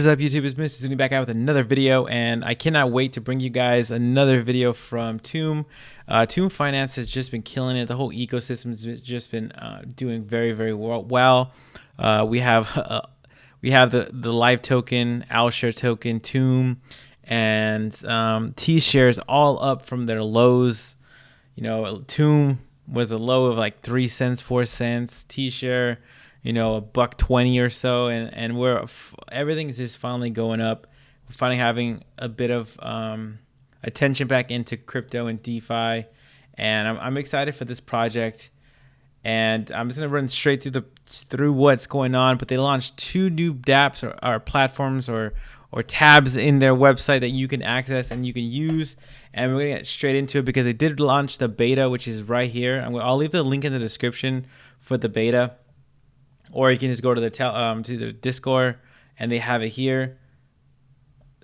What is up, YouTube? It's Mr. Zuni back out with another video, and I cannot wait to bring you guys another video from TOMB. TOMB Finance has just been killing it. The whole ecosystem has just been doing very well. We have the LIF3 token, LShare token, TOMB, and T shares all up from their lows. You know, TOMB was a low of like 3 cents, 4 cents. T share, you know, $1.20 or so, and everything is just finally going up. We're finally having a bit of attention back into crypto and DeFi, and I'm excited for this project. And I'm just gonna run straight through what's going on. But they launched 2 new dApps or platforms or tabs in their website that you can access and you can use. And we're gonna get straight into it because they did launch the beta, which is right here. I'll leave the link in the description for the beta. Or you can just go to the Discord, and they have it here.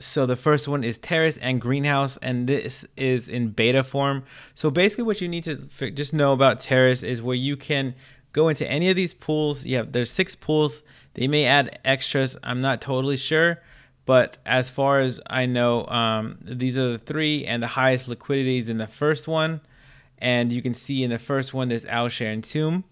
So the first one is Terrace and Greenhouse, and this is in beta form. So basically what you need to just know about Terrace is where you can go into any of these pools. There's 6 pools. They may add extras. I'm not totally sure. But as far as I know, these are the 3, and the highest liquidity is in the first one. And you can see in the first one, there's LShare and TOMB.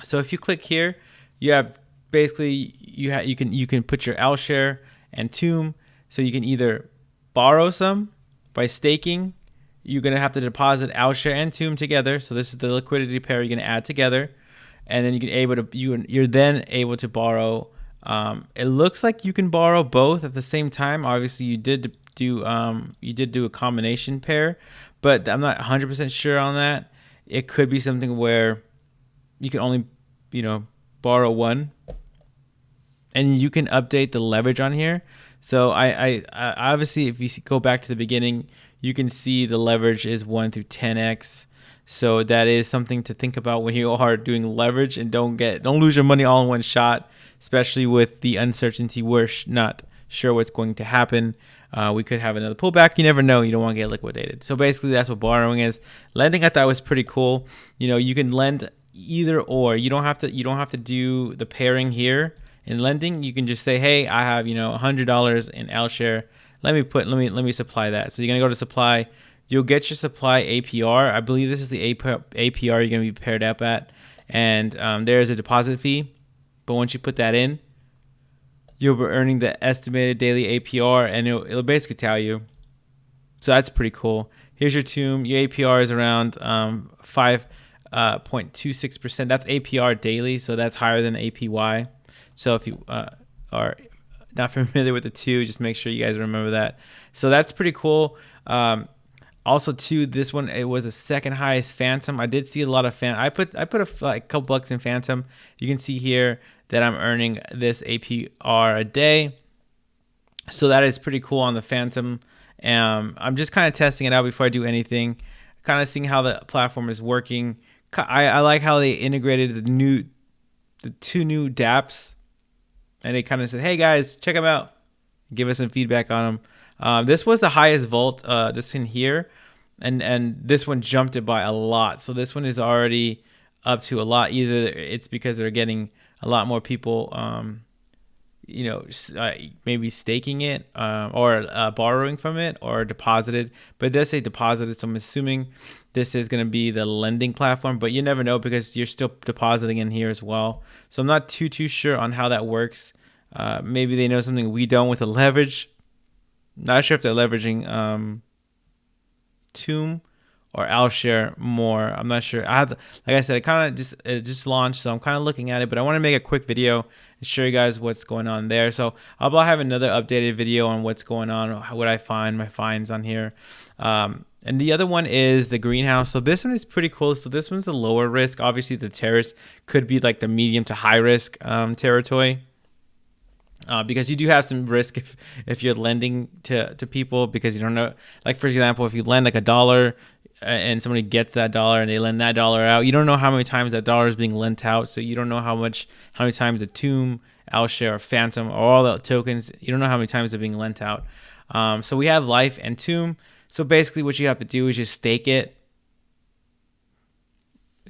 So if you click here, you have basically you can put your LShare and TOMB. So you can either borrow some by staking. You're gonna have to deposit LShare and TOMB together. So this is the liquidity pair you're gonna add together, and then you're then able to borrow. It looks like you can borrow both at the same time. Obviously, you did do a combination pair, but I'm not 100% sure on that. It could be something where you can only, borrow one, and you can update the leverage on here. So I obviously, if you go back to the beginning, you can see the leverage is 1 through 10x. So that is something to think about when you are doing leverage, and don't lose your money all in one shot, especially with the uncertainty. We're not sure what's going to happen. We could have another pullback. You never know. You don't want to get liquidated. So basically, that's what borrowing is. Lending, I thought, was pretty cool. You can lend either or. You don't have to do the pairing here. In lending, you can just say, hey, I have $100 in LShare. Let me supply that. So you're gonna go to supply. You'll get your supply APR. I believe this is the APR you're gonna be paired up at, and there's a deposit fee. But once you put that in, you'll be earning the estimated daily APR, and it'll basically tell you. So that's pretty cool. Here's your TOMB. Your APR is around 5.26%. That's APR daily, so that's higher than APY. So if you are not familiar with the 2, just make sure you guys remember that. So that's pretty cool. Also, too, this one, it was the second highest Phantom. I did see a lot of I put a couple bucks in Phantom. You can see here that I'm earning this APR a day. So that is pretty cool on the Phantom. I'm just kind of testing it out before I do anything, kind of seeing how the platform is working. I like how they integrated the 2 new dApps, and they kind of said, hey guys, check them out, give us some feedback on them. This was the highest vault, this one here, and this one jumped it by a lot. So this one is already up to a lot. Either it's because they're getting a lot more people maybe staking it, or borrowing from it, or deposited. But it does say deposited, so I'm assuming this is going to be the lending platform, but you never know because you're still depositing in here as well. So I'm not too sure on how that works. Maybe they know something we don't with the leverage. Not sure if they're leveraging TOMB or LShare more. I'm not sure. Like I said, it just launched, so I'm kind of looking at it, but I want to make a quick video and show you guys what's going on there. So I'll have another updated video on what's going on, what I find, my finds on here. And the other one is the Greenhouse. So this one is pretty cool. So this one's a lower risk. Obviously, the Terrace could be like the medium to high risk territory. Because you do have some risk if you're lending to people, because you don't know. Like, for example, if you lend like $1 and somebody gets that $1 and they lend that $1 out, you don't know how many times that $1 is being lent out. So you don't know how many times the TOMB, LShare, or Phantom, or all the tokens, you don't know how many times they're being lent out. So we have LIF and TOMB. So basically what you have to do is just stake it.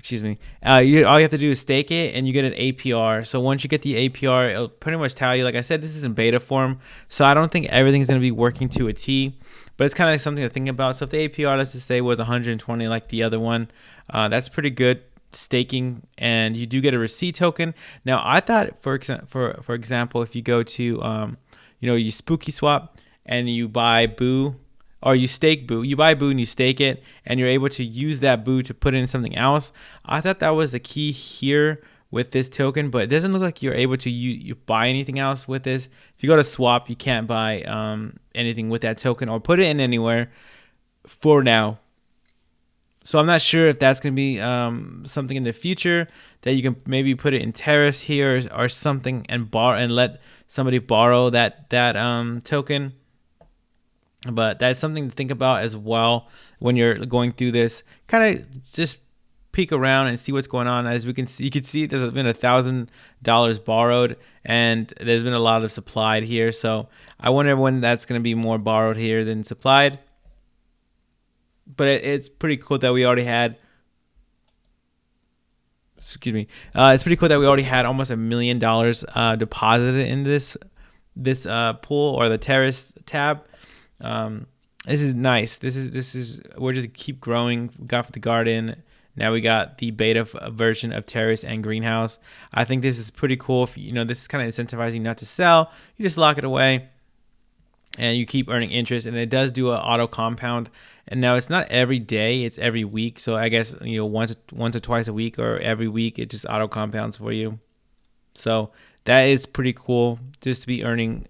excuse me, all you have to do is stake it, and you get an APR. So once you get the APR, it'll pretty much tell you, like I said, this is in beta form, so I don't think everything's going to be working to a T, but it's kind of something to think about. So if the APR, let's just say, was 120 like the other one, that's pretty good staking, and you do get a receipt token. Now I thought, for example, if you go to you spooky swap and you buy Boo, or you stake Boo, you buy Boo and you stake it, and you're able to use that Boo to put in something else. I thought that was the key here with this token, but it doesn't look like you're able to you buy anything else with this. If you go to swap, you can't buy anything with that token or put it in anywhere for now. So I'm not sure if that's going to be something in the future that you can maybe put it in Terrace here or something, and let somebody borrow that token. But that's something to think about as well when you're going through this. Kind of just peek around and see what's going on. As we can see, you can see there's been $1,000 borrowed, and there's been a lot of supplied here. So I wonder when that's going to be more borrowed here than supplied. But it's pretty cool that we already had. Excuse me. It's pretty cool that we already had almost $1 million deposited in this pool, or the Terrace tab. This is nice. This is we're just keep growing. We got the garden. Now we got the beta version of Terrace and Greenhouse. I think this is pretty cool. If this is kind of incentivizing not to sell. You just lock it away, and you keep earning interest. And it does do an auto compound. And now it's not every day; it's every week. So I guess once or twice a week, or every week, it just auto compounds for you. So that is pretty cool, just to be earning,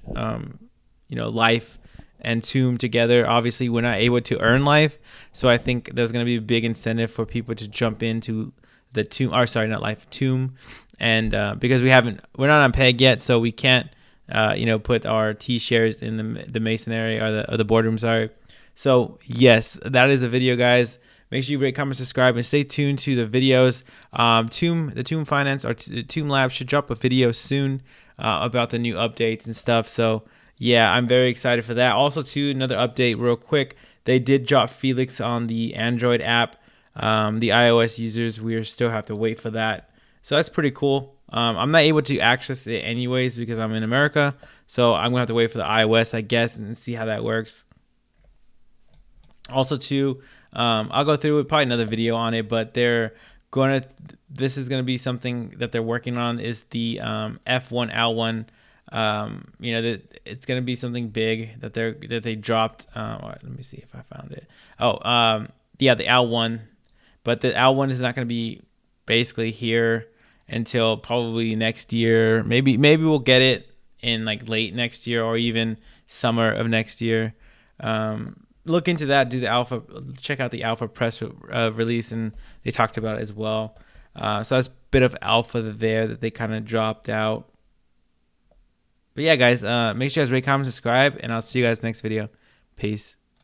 life and TOMB together. Obviously, we're not able to earn life, so I think there's going to be a big incentive for people to jump into the TOMB, or sorry, not life, TOMB, and because we're not on peg yet, so we can't, put our T shares in the Masonry or the boardroom. Sorry. So yes, that is a video, guys. Make sure you rate, comment, subscribe, and stay tuned to the videos. The TOMB Finance or the TOMB Lab should drop a video soon about the new updates and stuff. So yeah, I'm very excited for that. Also, too, another update real quick. They did drop Felix on the Android app. The iOS users, we still have to wait for that. So that's pretty cool. I'm not able to access it anyways because I'm in America. So I'm going to have to wait for the iOS, I guess, and see how that works. Also, too, I'll go through with probably another video on it, but this is going to be something that they're working on, is the F1 L1. It's going to be something big that they dropped. Let me see if I found it. Yeah, the L1, but the L1 is not going to be basically here until probably next year. Maybe we'll get it in like late next year or even summer of next year. Look into that. Do the alpha. Check out the alpha press release, and they talked about it as well. So that's a bit of alpha there that they kind of dropped out. But yeah, guys, make sure you guys rate, comment, subscribe, and I'll see you guys next video. Peace.